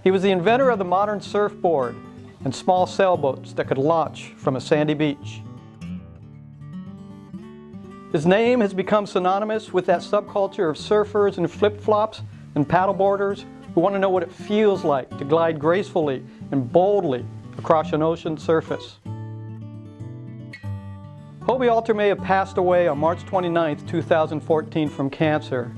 He was the inventor of the modern surfboard and small sailboats that could launch from a sandy beach. His name has become synonymous with that subculture of surfers and flip-flops and paddleboarders who want to know what it feels like to glide gracefully and boldly across an ocean surface. Hobie Alter may have passed away on March 29, 2014 from cancer,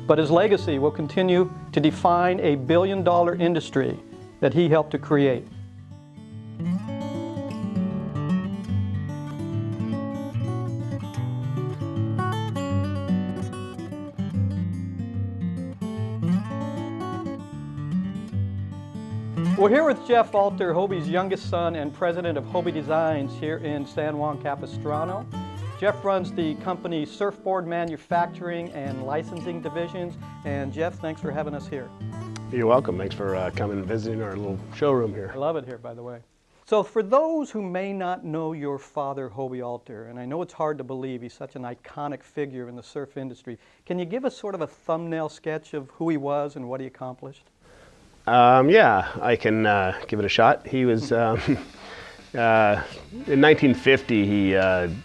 but his legacy will continue to define a billion-dollar industry that he helped to create. We're here with Jeff Alter, Hobie's youngest son and president of Hobie Designs here in San Juan Capistrano. Jeff runs the company's surfboard-manufacturing and licensing divisions. And Jeff, thanks for having us here. You're welcome. Thanks for coming and visiting our little showroom here. I love it here, by the way. So for those who may not know your father, Hobie Alter, and I know it's hard to believe, he's such an iconic figure in the surf industry, can you give us sort of a thumbnail sketch of who he was and what he accomplished? Yeah, I can give it a shot. He was, in 1950, he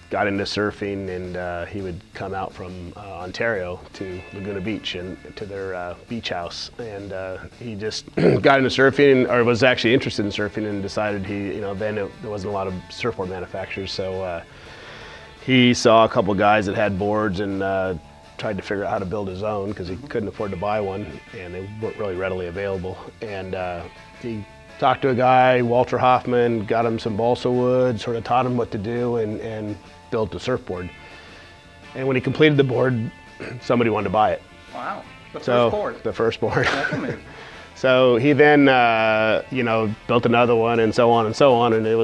got into surfing, and he would come out from Ontario to Laguna Beach and to their beach house. And he just got into surfing, or was actually interested in surfing, and decided then there wasn't a lot of surfboard manufacturers. So he saw a couple guys that had boards and tried to figure out how to build his own because he couldn't afford to buy one, and they weren't really readily available. And he talked to a guy, Walter Hoffman, got him some balsa wood, sort of taught him what to do, and built a surfboard. And when he completed the board, somebody wanted to buy it. Wow, first board. The first board. That's amazing. So he then, built another one, and so on and so on, and it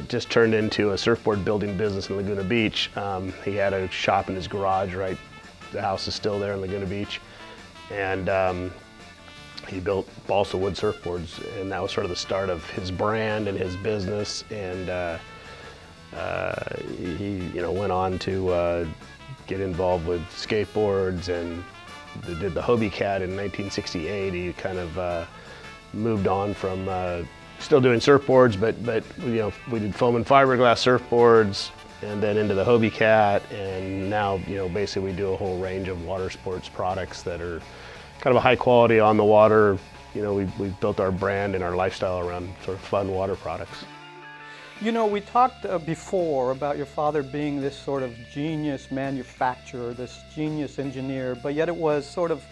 just turned into a surfboard building business in Laguna Beach. He had a shop in his garage, right? The house is still there in Laguna Beach, and he built balsa wood surfboards, and that was sort of the start of his brand and his business. And he, went on to get involved with skateboards and did the Hobie Cat in 1968. He kind of moved on from still doing surfboards, but we did foam and fiberglass surfboards, and then into the Hobie Cat, and now basically we do a whole range of water sports products that are kind of a high quality on the water. We've built our brand and our lifestyle around sort of fun water products. We talked before about your father being this sort of genius manufacturer, this genius engineer, but yet it was sort of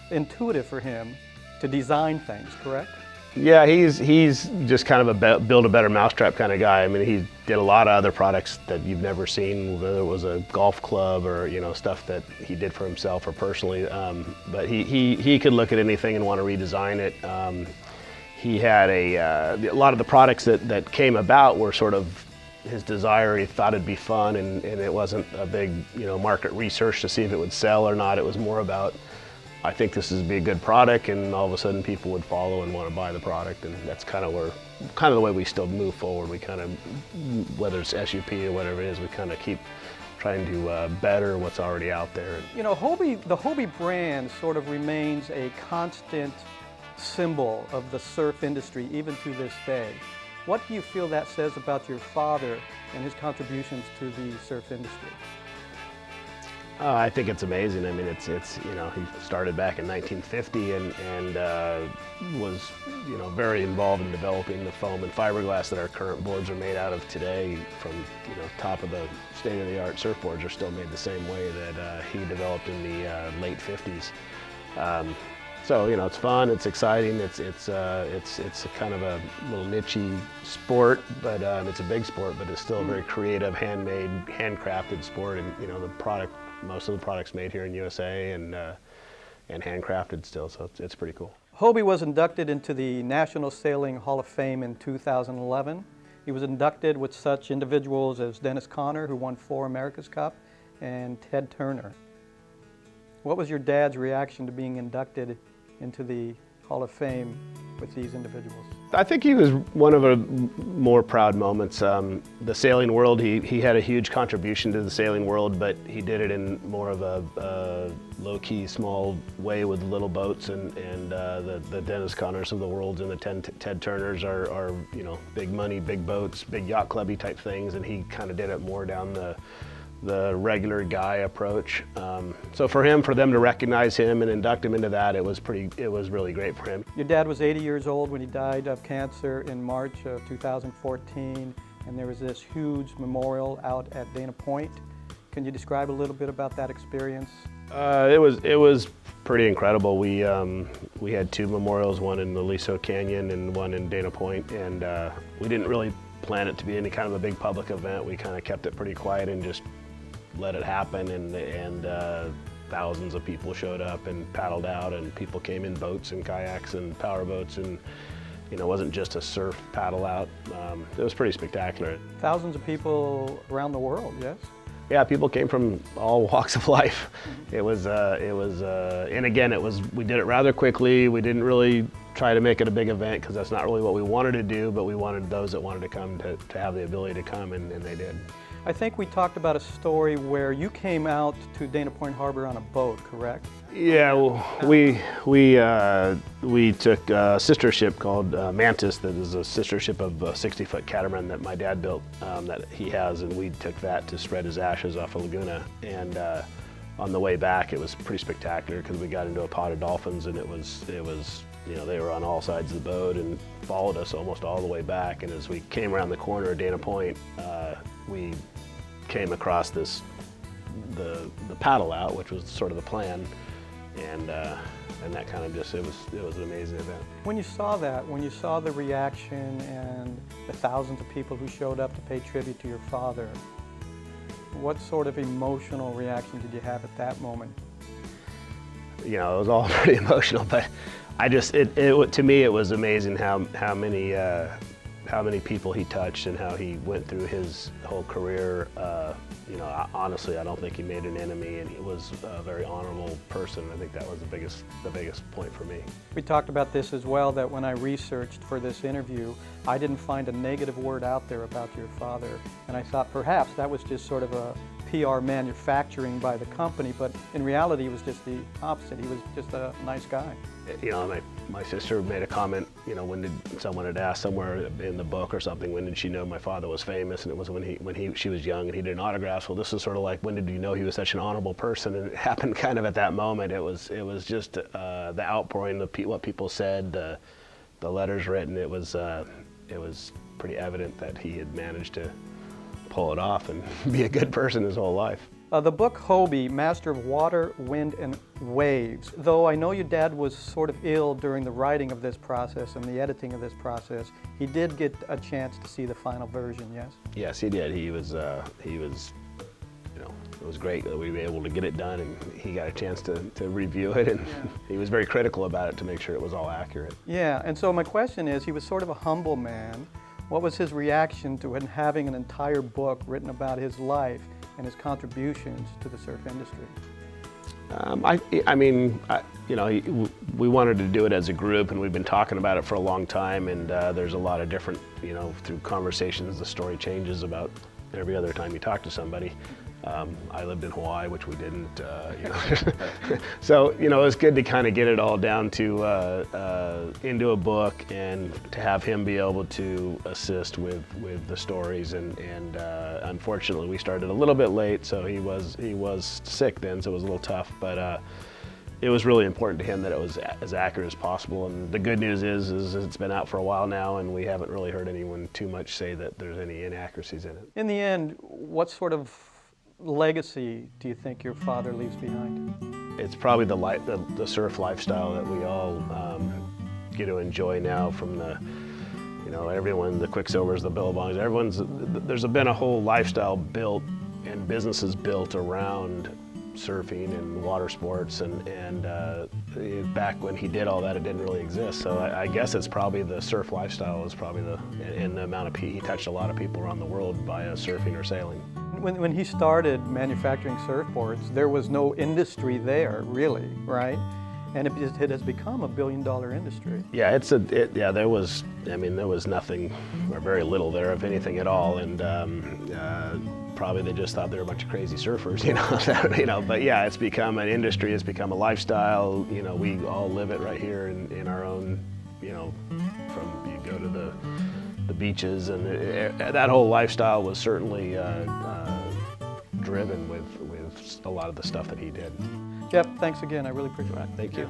intuitive for him to design things, correct? Yeah, he's just kind of a build a better mousetrap kind of guy. I mean, he did a lot of other products that you've never seen, whether it was a golf club or stuff that he did for himself or personally. But he could look at anything and want to redesign it. He had a lot of the products that came about were sort of his desire. He thought it'd be fun, and it wasn't a big market research to see if it would sell or not. It was more about, I think this would be a good product, and all of a sudden people would follow and want to buy the product, and that's kind of the way we still move forward. We kind of, whether it's SUP or whatever it is, we kind of keep trying to better what's already out there. The Hobie brand sort of remains a constant symbol of the surf industry even to this day. What do you feel that says about your father and his contributions to the surf industry? I think it's amazing. I mean, it's he started back in 1950 and was very involved in developing the foam and fiberglass that our current boards are made out of today. From top of the state-of-the-art surfboards are still made the same way that he developed in the late 50s. So it's fun, it's exciting, it's a kind of a little niche-y sport, but it's a big sport, but it's still a very creative, handmade, handcrafted sport. And most of the products made here in USA and handcrafted still, so it's pretty cool. Hobie was inducted into the National Sailing Hall of Fame in 2011. He was inducted with such individuals as Dennis Conner, who won 4 America's Cup, and Ted Turner. What was your dad's reaction to being inducted into the Hall of Fame with these individuals? I think he was one of the more proud moments. The sailing world, he had a huge contribution to the sailing world, but he did it in more of a low-key, small way with little boats, and the Dennis Connors of the world and the Ted Turners are big money, big boats, big yacht clubby type things, and he kind of did it more down the regular guy approach. So for them to recognize him and induct him into that, it was really great for him. Your dad was 80 years old when he died of cancer in March of 2014, and there was this huge memorial out at Dana Point. Can you describe a little bit about that experience? It was pretty incredible. We had two memorials, one in the Aliso Canyon and one in Dana Point, and we didn't really plan it to be any kind of a big public event. We kind of kept it pretty quiet and just let it happen, and thousands of people showed up and paddled out, and people came in boats and kayaks and power boats, and it wasn't just a surf paddle out. It was pretty spectacular. Thousands of people around the world, yes? Yeah, people came from all walks of life. And again, we did it rather quickly. We didn't really try to make it a big event because that's not really what we wanted to do, but we wanted those that wanted to come to have the ability to come, and they did. I think we talked about a story where you came out to Dana Point Harbor on a boat, correct? Yeah, well, we took a sister ship called Mantis, that is a sister ship of a 60-foot catamaran that my dad built, that he has, and we took that to spread his ashes off of Laguna. And on the way back, it was pretty spectacular because we got into a pod of dolphins, and it was they were on all sides of the boat and followed us almost all the way back. And as we came around the corner of Dana Point, we came across the paddle out, which was sort of the plan, and that kind of it was an amazing event. When you saw that, when you saw the reaction and the thousands of people who showed up to pay tribute to your father, what sort of emotional reaction did you have at that moment? It was all pretty emotional, but to me it was amazing how many people he touched and how he went through his whole career. Honestly, I don't think he made an enemy, and he was a very honorable person. I think that was the biggest point for me. We talked about this as well, that when I researched for this interview, I didn't find a negative word out there about your father, and I thought perhaps that was just sort of a PR manufacturing by the company, but in reality it was just the opposite. He was just a nice guy. My sister made a comment, when someone had asked somewhere in the book or something, when did she know my father was famous? And it was when she was young and he did autographs. Well, this is sort of like, when did you know he was such an honorable person? And it happened kind of at that moment. It was just the outpouring of what people said, the letters written. It was pretty evident that he had managed to pull it off and be a good person his whole life. The book Hobie, Master of Water, Wind, and Waves. Though I know your dad was sort of ill during the writing of this process and the editing of this process, he did get a chance to see the final version, yes? Yes, he did. It was great that we were able to get it done, and he got a chance to review it, and he was very critical about it to make sure it was all accurate. Yeah, and so my question is, he was sort of a humble man. What was his reaction to having an entire book written about his life and his contributions to the surf industry? We wanted to do it as a group, and we've been talking about it for a long time, and there's a lot of different, through conversations, the story changes about every other time you talk to somebody. I lived in Hawaii, which we didn't, So, it's good to kind of get it all down to, into a book, and to have him be able to assist with the stories. And unfortunately, we started a little bit late, so he was sick then, so it was a little tough. But it was really important to him that it was as accurate as possible. And the good news is it's been out for a while now, and we haven't really heard anyone too much say that there's any inaccuracies in it. In the end, what sort of legacy do you think your father leaves behind? It's probably the surf lifestyle that we all get to enjoy now, from everyone, the Quicksilvers, the Billabongs, there's been a whole lifestyle built and businesses built around surfing and water sports, and back when he did all that, it didn't really exist. So I guess it's probably the surf lifestyle is probably the amount of he touched a lot of people around the world via surfing or sailing. When he started manufacturing surfboards, there was no industry there, really, right? and it has become a billion-dollar industry. Yeah, there was nothing or very little there, if anything at all, and probably they just thought they were a bunch of crazy surfers, but yeah, it's become an industry, it's become a lifestyle, we all live it right here in our own, from you go to the beaches, and that whole lifestyle was certainly driven with a lot of the stuff that he did. Jeff, thanks again. I really appreciate it. Thank you.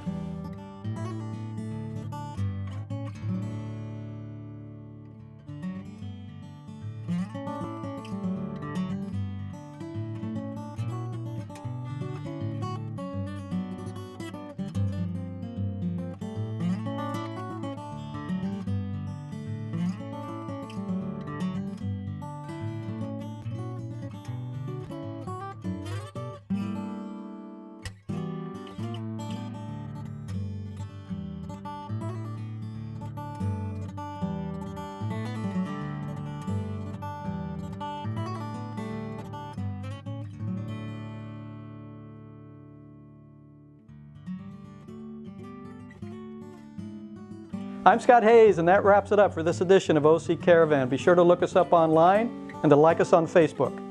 I'm Scott Hayes, and that wraps it up for this edition of OC Caravan. Be sure to look us up online and to like us on Facebook.